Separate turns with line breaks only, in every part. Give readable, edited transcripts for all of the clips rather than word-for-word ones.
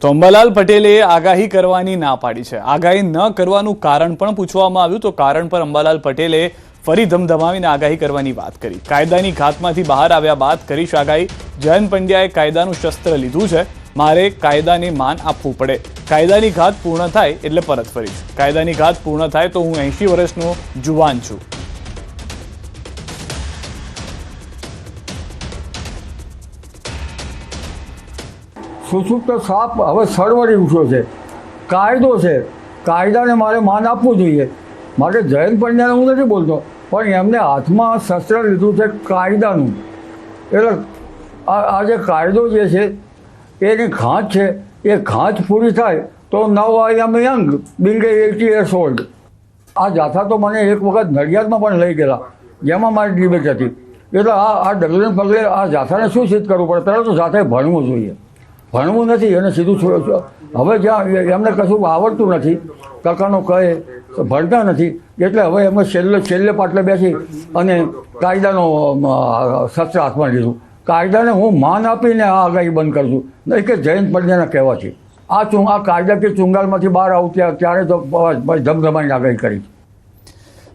તો અંબાલાલ પટેલે આગાહી કરવાની ના પાડી છે। આગાહી ન કરવાનું કારણ પણ પૂછવામાં આવ્યું તો કારણ પર અંબાલાલ પટેલે ફરી ધમધમાવીને આગાહી કરવાની વાત કરી। કાયદાની ઘાતમાંથી બહાર આવ્યા બાદ કરીશ આગાહી। જયંત પંડ્યાએ કાયદાનું શસ્ત્ર લીધું છે, મારે કાયદાને માન આપવું પડે। કાયદાની ઘાત પૂર્ણ થાય એટલે પરત ફરીશ। કાયદાની ઘાત પૂર્ણ થાય તો હું 80 વર્ષનો જુવાન છું।
સુસુપ્ત સાપ હવે સળવળી ઉઠ્યો છે। કાયદો છે, કાયદાને મારે માન આપવું જોઈએ। માટે જયંત પંડ્યાને હું નથી બોલતો, પણ એમને હાથમાં શસ્ત્ર લીધું છે કાયદાનું। એટલે આ જે કાયદો જે છે એની ઘાત છે, એ ઘાત પૂરી થાય તો નાઉ આઈ એમ યંગ બિંગ 80 years old। આ જાથા તો મને એક વખત નડિયાદમાં પણ લઈ ગયેલા, જેમાં મારી ડિબેટ હતી। એટલે આ ડગલે પગલે આ જાથાને શું સિદ્ધ કરવું પડે? પહેલાં તો જાથાએ ભણવું જોઈએ। ભણવું નથી અને સીધું હવે જ્યાં એમને કશું આવડતું નથી, કાકાનો કહે ભણતા નથી, એટલે હવે એમને છેલ્લે પાટલે બેસી અને કાયદાનો શસ્ત્ર હાથમાં લીધું। કાયદાને હું માન આપીને આ આગાહી બંધ કરું છું, નહીં કે જયંત પંડ્યાના કહેવાથી। આ કાયદાકીય ચુંગાલમાંથી બહાર આવું ત્યારે તો ધમધમાની આગાહી કરી।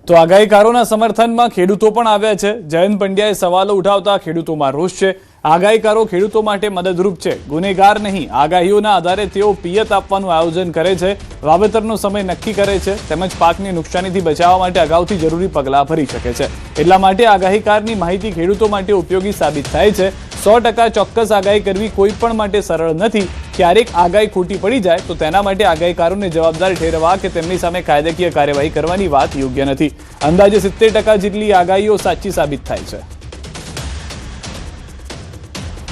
તો આગાહીકારોના સમર્થનમાં ખેડૂતો પણ આવ્યા છે। જયંત પંડ્યાએ સવાલો ઉઠાવતા ખેડૂતોમાં રોષ છે। આગાહીકારો ખેડૂતો માટે મદદરૂપ છે, ગુનેગાર નહીં। આગાહીઓના આધારે તેઓ પિયત આપવાનું આયોજન કરે છે, વાવેતરનો સમય નક્કી કરે છે, તેમજ પાકની નુકસાનીથી બચાવવા માટે અગાઉથી જરૂરી પગલાં ભરી શકે છે। એટલા માટે આગાહીકારની માહિતી ખેડૂતો માટે ઉપયોગી સાબિત થાય છે। 100% ચોક્કસ આગાહી કરવી કોઈ પણ માટે સરળ નથી। ક્યારેક આગાહી ખોટી પડી જાય તો તેના માટે આગાહીકારોને જવાબદાર ઠેરવવા કે તેમની સામે કાયદાકીય કાર્યવાહી કરવાની વાત યોગ્ય નથી। અંદાજે 70% જેટલી આગાહીઓ સાચી સાબિત થાય છે।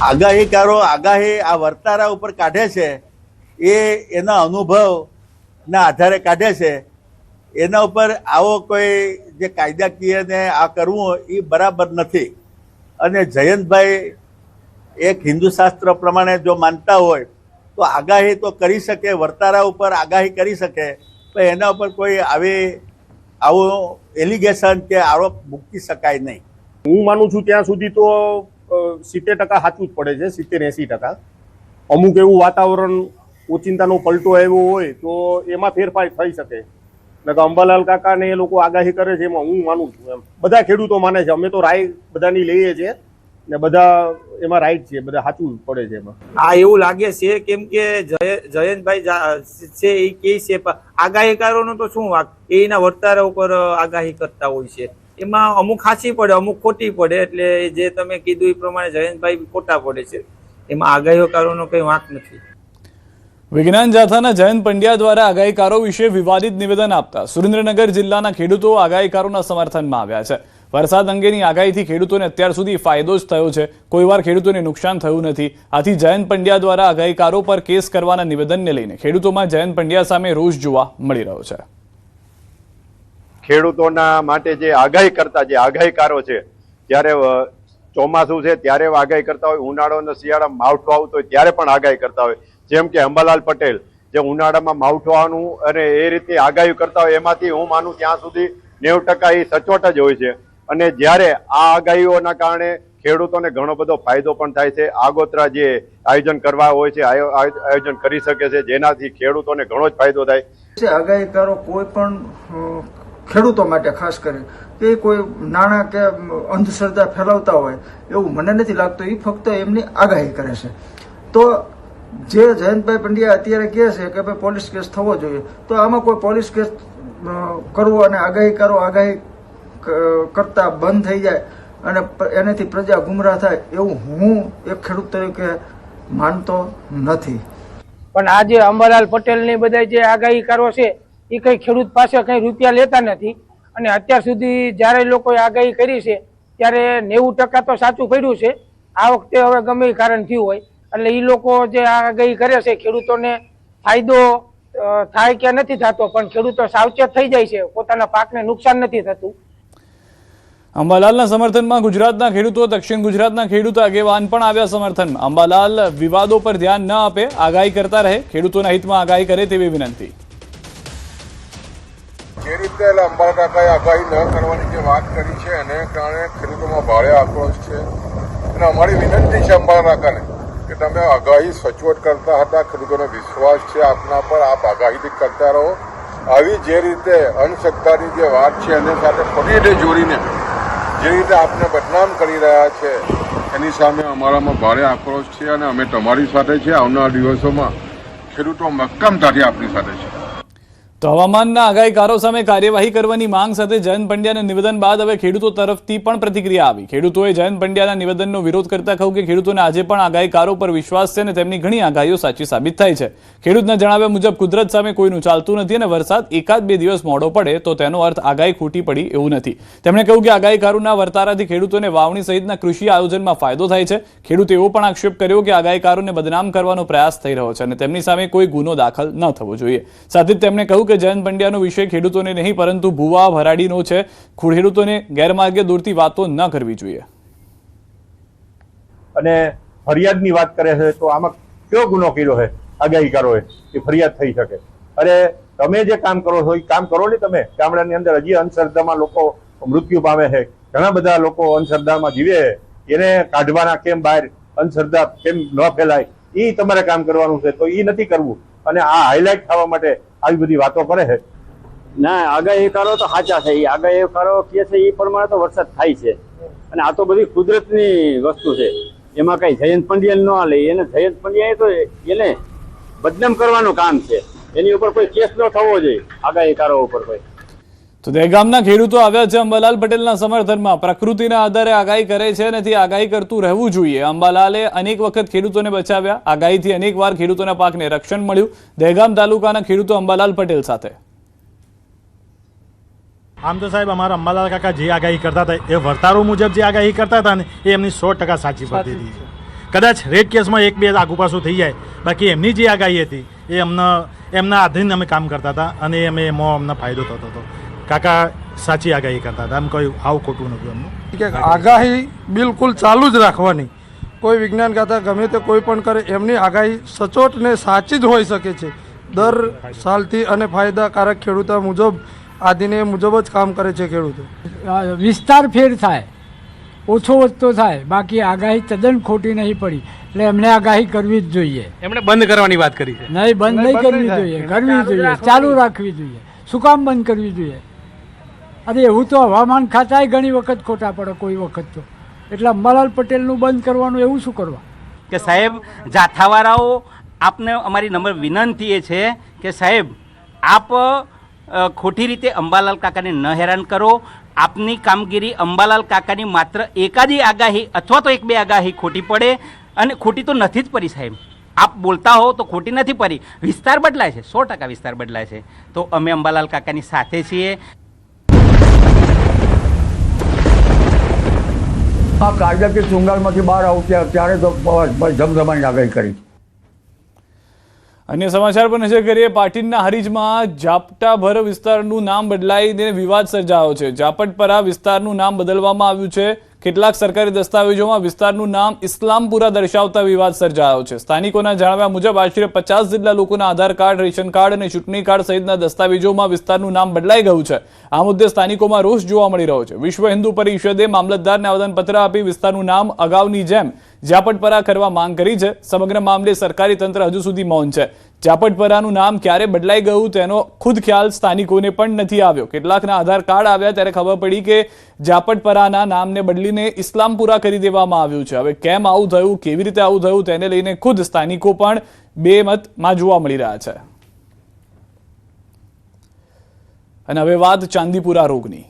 આગાહીકારો આગાહી આ વર્તારા ઉપર કાઢે છે, એ એના અનુભવના આધારે કાઢે છે। એના ઉપર આવો કોઈ જે કાયદાકીય ને આ કરવું એ બરાબર નથી। અને જયંતભાઈ એક હિન્દુ શાસ્ત્ર પ્રમાણે જો માનતા હોય તો આગાહી તો કરી શકે, વર્તારા ઉપર આગાહી કરી શકે, પણ એના ઉપર કોઈ આવું એલિગેશન કે આરોપ મૂકી શકાય નહીં।
હું માનું છું ત્યાં સુધી તો 70% સાચું જ પડે છે, 70-80%। અમુક એવું વાતાવરણ ઓચિંતાનો પલટો આવ્યો હોય તો એમાં ફેરફાર થઈ શકે। એટલે અંબાલાલ કાકા ને એ લોકો આગાહી કરે છે એમાં હું માનું છું। એમ બધા ખેડૂતો માને છે, અમે તો રાય બધાની લઈએ છીએ ને બધા એમાં રાઈટ છે, બધા સાચું પડે છે એમાં।
આ એવું લાગે છે કેમ કે જયંતભાઈ છે એ કે છે, આગાહીકારોનો તો શું વાક, એના વર્તારા ઉપર આગાહી કરતા હોય છે, એમાં અમુક સાચી પડે, અમુક ખોટી પડે। એટલે જે તમે કીધું એ પ્રમાણે જયંતભાઈ ખોટા પડે છે, એમાં આગાહીકારોનો કઈ વાંક નથી।
વિજ્ઞાન જાથાના જયંત પંડ્યા દ્વારા આગાહીકારો વિશે વિવાદિત નિવેદન આપતા સુરેન્દ્રનગર જિલ્લાના ખેડૂતો આગાહીકારોના સમર્થનમાં આવ્યા છે। વરસાદ અંગેની આગાહીથી ખેડૂતોને અત્યાર સુધી ફાયદો જ થયો છે, કોઈવાર ખેડૂતોને નુકસાન થયું નથી। આથી જયંત પંડ્યા દ્વારા આગાહીકારો પર કેસ કરવાના નિવેદનને લઈને ખેડૂતોમાં જયંત પંડ્યા સામે રોષ જોવા મળી રહ્યો છે।
ખેડૂતોના માટે જે આગાહી કરતા જે આગાહીકારો છે, ત્યારે ચોમાસું છે ત્યારે આગાહી કરતા હોય, ઉનાળો અને શિયાળામાં માવઠું આવતું હોય ત્યારે પણ આગાહી કરતા હોય। જેમ કે અંબાલાલ પટેલ જે ઉનાળામાં માવઠું આવવાનું અને એ રીતે આગાહી કરતા હોય, એમાંથી હું માનું ત્યાં સુધી 90% એ સચોટ જ હોય છે। અને જ્યારે આ આગાહીઓના કારણે ખેડૂતોને ઘણો બધો ફાયદો પણ થાય છે। આગોતરા જે આયોજન કરવા હોય છે આયોજન કરી શકે છે, જેનાથી ખેડૂતોને ઘણો જ ફાયદો થાય
છે। આગાહીકારો કોઈ પણ ખેડૂતો માટે ખાસ કરી કે કોઈ નાણાં કે અંધશ્રદ્ધા ફેલાવતા હોય એવું મને નથી લાગતું। એ ફક્ત એમની આગાહી કરે છે। તો જે જયંતભાઈ પંડ્યા અત્યારે કહે છે કે ભાઈ પોલીસ કેસ થવો જોઈએ, તો આમાં કોઈ પોલીસ કેસ કરવો અને આગાહીકારો આગાહી કરતા બંધ થઈ જાય અને એનાથી પ્રજા ગુમરાહ થાય એવું હું એક ખેડૂત તરીકે માનતો નથી।
પણ આજે અંબાલાલ પટેલની બધા જે આગાહીકારો છે એ કઈ ખેડૂત પાસે કઈ રૂપિયા લેતા નથી। અને અત્યાર સુધી જ્યારે લોકોએ આગાહી કરી છે ત્યારે 90% તો સાચું પડ્યું છે। આ વખતે હવે ગમે એ કારણ થયું હોય એટલે એ લોકો જે આગાહી કરે છે ખેડૂતોને ફાયદો થાય કે નથી થતો, પણ ખેડૂતો સાવચેત થઈ જાય છે, પોતાના પાકને નુકસાન નથી થતું।
અંબાલાલના સમર્થનમાં ગુજરાતના ખેડૂતો, દક્ષિણ ગુજરાતના ખેડૂત આગેવાન પણ આવ્યા સમર્થનમાં। અંબાલાલ વિવાદો પર ધ્યાન ન આપે, આગાહી કરતા રહે, ખેડૂતોના હિતમાં આગાહી કરે તેવી વિનંતી।
જે રીતે અંબાલાલ કાકાએ આગાહી ન કરવાની જે વાત કરી છે એને કારણે ખેડૂતોમાં ભારે આક્રોશ છે। અને અમારી વિનંતી છે અંબાલાલ કાકાને કે તમે આગાહી સચોટ કરતા હતા, ખેડૂતોનો વિશ્વાસ છે આપના પર, આપ આગાહીથી કરતા રહો. આવી જે રીતે અંધશ્રદ્ધાની જે વાત છે એની સાથે ખોટી રીતે જોડીને જે રીતે આપને બદનામ કરી રહ્યા છે એની સામે અમારામાં ભારે આક્રોશ છે અને અમે તમારી સાથે છે. આવનારા દિવસોમાં ખેડૂતો મક્કમતાથી આપની સાથે છે.
તો હવામાનના આગાહીકારો સામે કાર્યવાહી કરવાની માંગ સાથે જયંત પંડ્યાના નિવેદન બાદ હવે ખેડૂતો તરફથી પણ પ્રતિક્રિયા આવી. ખેડૂતોએ જયંત પંડ્યાના નિવેદનનો વિરોધ કરતા કહ્યું કે ખેડૂતોને આજે પણ આગાહીકારો પર વિશ્વાસ છે અને તેમની ઘણી આગાહીઓ સાચી સાબિત થાય છે. ખેડૂતના જણાવ્યા મુજબ કુદરત સામે કોઈનું ચાલતું નથી અને વરસાદ એકાદ બે દિવસ મોડો પડે તો તેનો અર્થ આગાહી ખોટી પડી એવું નથી. તેમણે કહ્યું કે આગાહીકારોના વર્તારાથી ખેડૂતોને વાવણી સહિતના કૃષિ આયોજનમાં ફાયદો થાય છે. ખેડૂતે એવો પણ આક્ષેપ કર્યો કે આગાહીકારોને બદનામ કરવાનો પ્રયાસ થઈ રહ્યો છે અને તેમની સામે કોઈ ગુનો દાખલ ન થવો જોઈએ. સાથે જ તેમણે કહ્યું કે જયંત પંડ્યાનો વિષય ખેડૂતોને નહીં પરંતુ ભૂવા ભરાડીનો છે. ખેડૂતોને ગેરમાર્ગે દોરતી વાતો ન કરવી જોઈએ.
અને ફરિયાદની વાત કરે છે તો આમાં કયો ગુનો કર્યો છે આગાહીકારોએ કે ફરિયાદ થઈ શકે? અરે તમે જે કામ કરો છો એ કામ કરો ને. તમે ગામડાની અંદર હજી અંધશ્રદ્ધામાં લોકો મૃત્યુ પામે છે, ઘણા બધા લોકો અંધશ્રદ્ધામાં જીવે છે, એને કાઢવાના કેમ બહાર, અંધશ્રદ્ધા કેમ ન ફેલાય એ તમારે કામ કરવાનું છે. તો એ નથી કરવું અને આ હાઇલાઇટ થવા માટે આવી બધી વાતો કરે છે.
ના, આગાહીકારો તો સાચા છે. એ આગાહીકારો કહે છે એ પ્રમાણે તો વરસાદ થાય છે અને આ તો બધી કુદરતની વસ્તુ છે. એમાં કઈ જયંત પંડ્યા ન લે. એને જયંત પંડ્યાએ તો એને બદનામ કરવાનું કામ છે. એની ઉપર કોઈ કેસ ન થવો જોઈએ આગાહીકારો ઉપર કોઈ.
તો દહેગામના ખેડૂતો આવ્યા છે અંબાલાલ પટેલના સમર્થનમાં. પ્રકૃતિના આધારે આગાહી કરે છે અને તે આગાહી કરતું રહેવું જોઈએ. અંબાલાલે અનેક વખત ખેડૂતોને બચાવ્યા. આગાહીથી અનેક વાર ખેડૂતોના પાકને રક્ષણ મળ્યું. દહેગામ તાલુકાના ખેડૂતો અંબાલાલ પટેલ સાથે.
આમ તો સાહેબ અમારા અંબાલાલ કાકા જે આગાહી કરતા હતા એ વર્તારો મુજબ જે આગાહી કરતા હતા ને એ એમની 100% સાચી પડતી હતી. કદાચ રેડ કેસમાં એક બે આગુ પાછું થઈ જાય, બાકી એમની જે આગાહી હતી એ એમના આધીન અમે કામ કરતા હતા અને એમાં અમને ફાયદો થતો હતો. કાકા સાચી આગાહી કરતા હતા. આમ કોઈ આવું ખોટું નથી એમનું.
કે આગાહી બિલકુલ ચાલુ જ રાખવાની. કોઈ વિજ્ઞાન ગાતા ગમે તે કોઈ પણ કરે એમની આગાહી સચોટ ને સાચી જ હોઈ શકે છે દર સાલથી અને ફાયદાકારક ખેડૂતો મુજબ આદિને મુજબ જ કામ કરે છે ખેડૂતો.
વિસ્તાર ફેર થાય, ઓછો વધતો થાય, બાકી આગાહી તદ્દન ખોટી નહીં પડી. એટલે એમને આગાહી કરવી જ જોઈએ.
એમણે બંધ કરવાની વાત કરી છે.
નહીં, બંધ નહીં કરવી જોઈએ, કરવી જોઈએ, ચાલુ રાખવી જોઈએ. શું કામ બંધ કરવી જોઈએ? અરે એવું તો હવામાન ખાતાએ ઘણી વખત ખોટા પડે કોઈ વખત તો. એટલે અંબાલાલ પટેલનું બંધ કરવાનું એવું શું કરવા?
કે સાહેબ જાથાવાળાઓ આપને અમારી નમ્ર વિનંતી એ છે કે સાહેબ આપ ખોટી રીતે અંબાલાલ કાકાને ન હેરાન કરો. આપની કામગીરી અંબાલાલ કાકાની માત્ર એકાદી આગાહી અથવા તો એક બે આગાહી ખોટી પડે અને ખોટી તો નથી જ પડી સાહેબ. આપ બોલતા હો તો ખોટી નથી પડી. વિસ્તાર બદલાય છે, 100% વિસ્તાર બદલાય છે. તો અમે અંબાલાલ કાકાની સાથે છીએ.
આ કાયદાકીય ચુંગાલમાંથી બહાર આવતા ત્યારે તો ધમધમાની આગાહી કરી.
અન્ય સમાચાર પર નજર કરીએ. પાટીલના હરીજમાં ઝાપટાભર વિસ્તારનું નામ બદલાઈને વિવાદ સર્જાયો છે. ઝાપટપરા વિસ્તારનું નામ બદલવામાં આવ્યું છે. કેટલાક સરકારી દસ્તાવેજોમાં વિસ્તારનું નામ ઇસ્લામપુરા દર્શાવતા વિવાદ સર્જાયો છે. સ્થાનિકોના જણાવ્યા મુજબ આશરે 50 જેટલા લોકોના આધાર કાર્ડ, રેશન કાર્ડ અને ચૂંટણી કાર્ડ સહિતના દસ્તાવેજોમાં વિસ્તારનું નામ બદલાઈ ગયું છે. આ મુદ્દે સ્થાનિકોમાં રોષ જોવા મળી રહ્યો છે. વિશ્વ હિન્દુ પરિષદે મામલતદારને આવેદનપત્ર આપી વિસ્તારનું નામ અગાઉની જેમ ઝાપટપરા કરવા માંગ કરી છે. સમગ્ર મામલે સરકારી તંત્ર હજુ સુધી મૌન છે. ઝાપટપરાનું નામ ક્યારે બદલાઈ ગયું તેનો ખુદ ખ્યાલ સ્થાનિકોને પણ નથી આવ્યો. કેટલાકના આધાર કાર્ડ આવ્યા ત્યારે ખબર પડી કે ઝાપટપરાના નામને બદલીને ઇસ્લામપુરા કરી દેવામાં આવ્યું છે. હવે કેમ આવું થયું, કેવી રીતે આવું થયું તેને લઈને ખુદ સ્થાનિકો પણ બેમતમાં જોવા મળી રહ્યા છે. અને હવે વાત ચાંદીપુરા રોગની.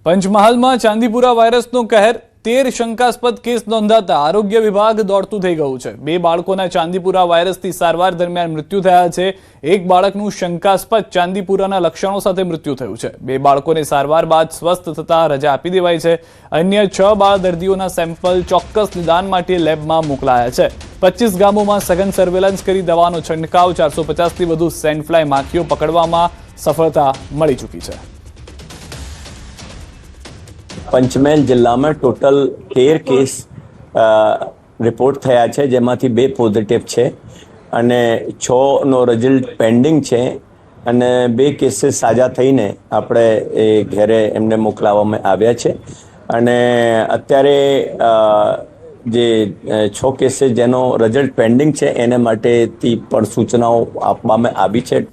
પંચમહાલમાં ચાંદીપુરા વાયરસનો કહેર. 13 શંકાસ્પદ કેસ નોંધાતા આરોગ્ય વિભાગ દોડતું થઈ ગયું છે. 2 બાળકોના ચાંદીપુરા વાયરસથી સારવાર દરમિયાન મૃત્યુ થયા છે. એક બાળકનું શંકાસ્પદ ચાંદીપુરાના લક્ષણો સાથે મૃત્યુ થયું છે. 2 બાળકોને સારવાર બાદ સ્વસ્થ થતા રજા આપી દેવાઈ છે. અન્ય 6 બાળ દર્દીઓના સેમ્પલ ચોક્કસ નિદાન માટે લેબમાં મોકલાયા છે. 25 ગામોમાં સઘન સર્વેલન્સ કરી દવાનો છંટકાવ. 450થી વધુ સેન્ડફ્લાય માખીઓ પકડવામાં સફળતા મળી ચૂકી છે.
પંચમહાલ જિલ્લામાં ટોટલ 13 કેસ રિપોર્ટ થયા છે, જેમાંથી 2 પોઝિટિવ છે અને 6નો રિઝલ્ટ પેન્ડિંગ છે અને 2 કેસીસ સાજા થઈને આપણે એ ઘરે એમને મોકલાવવામાં આવ્યા છે અને અત્યારે જે 6 કેસીસ જેનો રિઝલ્ટ પેન્ડિંગ છે એને માટેથી પણ સૂચનાઓ આપવામાં આવી છે.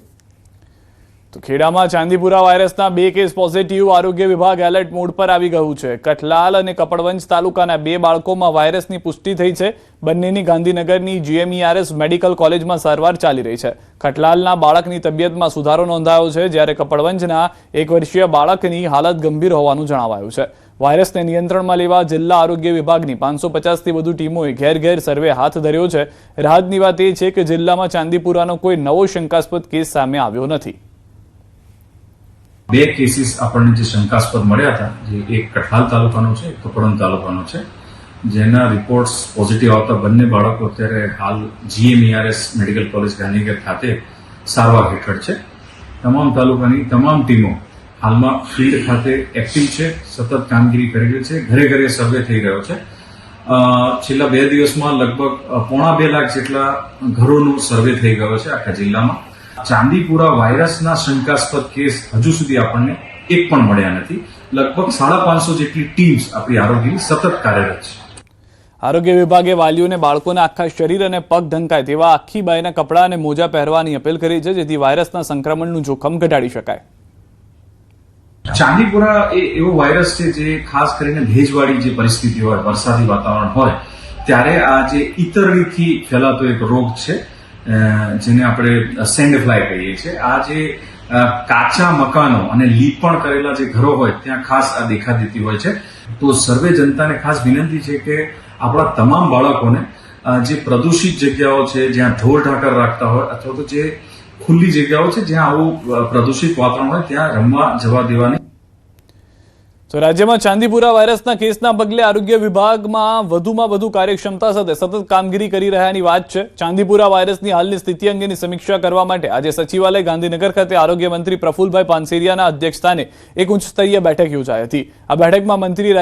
તો ખેડામાં ચાંદીપુરા વાયરસના 2 કેસ પોઝિટિવ. આરોગ્ય વિભાગ એલર્ટ મોડ પર આવી ગયું છે. કઠલાલ અને કપડવંજ તાલુકાના 2 બાળકોમાં વાયરસની પુષ્ટિ થઈ છે. બંનેની ગાંધીનગરની GMERS મેડિકલ કોલેજમાં સારવાર ચાલી રહી છે. કઠલાલના બાળકની તબિયતમાં સુધારો નોંધાયો છે, જ્યારે કપડવંજના 1 વર્ષીય બાળકની હાલત ગંભીર હોવાનું જણાવાયું છે. વાયરસને નિયંત્રણમાં લેવા જિલ્લા આરોગ્ય વિભાગની 550થી વધુ ટીમોએ ઘેર ઘેર સર્વે હાથ ધર્યો છે. રાહતની વાત એ છે કે જિલ્લામાં ચાંદીપુરાનો કોઈ નવો શંકાસ્પદ કેસ સામે આવ્યો નથી.
2 કેસીસ આપણને જે શંકાસ્પદ મળ્યા હતા, જે એક કઠલાલ તાલુકાનો છે, એક કપડવંજ તાલુકાનો છે, જેના રિપોર્ટ્સ પોઝિટિવ આવતા બંને બાળકો અત્યારે હાલ GMERS મેડિકલ કોલેજ ગાંધીનગર ખાતે સારવાર હેઠળ છે. તમામ તાલુકાની તમામ ટીમો હાલમાં ફિલ્ડ ખાતે એક્ટિવ છે, સતત કામગીરી કરી રહી છે. ઘરે ઘરે સર્વે થઈ રહ્યો છે. છેલ્લા 2 દિવસમાં લગભગ 1.25 લાખ જેટલા ઘરોનો સર્વે થઈ ગયો છે આખા જિલ્લામાં. ચાંદીપુરા વાયરસના શંકાસ્પદ કેસ હજુ સુધી આપણને એક પણ મળ્યા નથી. લગભગ 550 જેટલી ટીમ્સ આપણી આરોગ્યની સતત કાર્યરત છે.
આરોગ્ય વિભાગે વાલીઓને બાળકોના આખા શરીર અને પગ ઢંકાય તેવા આખી બાયના કપડાં અને મોજા પહેરવાની અપીલ કરી છે, જેથી વાયરસના સંક્રમણનું જોખમ ઘટાડી શકાય.
ચાંદીપુરા એ એવો વાયરસ છે જે ખાસ કરીને ભેજવાળી જે પરિસ્થિતિ હોય, વરસાદી વાતાવરણ હોય, ત્યારે આ જે ઈતરડીથી ફેલાતો એક રોગ છે, જેને આપણે સેન્ડ ફ્લાય કહીએ છીએ. આ જે કાચા મકાનો અને લીપણ કરેલા જે ઘરો હોય ત્યાં ખાસ આ દેખા દેતી હોય છે. તો સર્વે જનતાને ખાસ વિનંતી છે કે આપણા તમામ બાળકોને જે પ્રદૂષિત જગ્યાઓ છે, જ્યાં ઢોર ઢાકર રાખતા હોય અથવા તો જે ખુલ્લી જગ્યાઓ છે જ્યાં આવું પ્રદૂષિત વાતાવરણ હોય ત્યાં રમવા જવા દેવાની.
તો રાજ્યમાં ચાંદીપુરા વાયરસના કેસના પગલે આરોગ્ય વિભાગમાં વધુમાં વધુ કાર્યક્ષમતા સાથે સતત કામગીરી કરી રહ્યાની વાત છે. ચાંદીપુરા વાયરસની હાલની સ્થિતિ અંગેની સમીક્ષા કરવા માટે આજે સચિવાલય ગાંધીનગર ખાતે આરોગ્ય મંત્રી પ્રફુલભાઈ પાનસેરિયાના અધ્યક્ષસ્થાને એક ઉચ્ચ સ્તરીય બેઠક યોજાઈ હતી. આ બેઠકમાં મંત્રી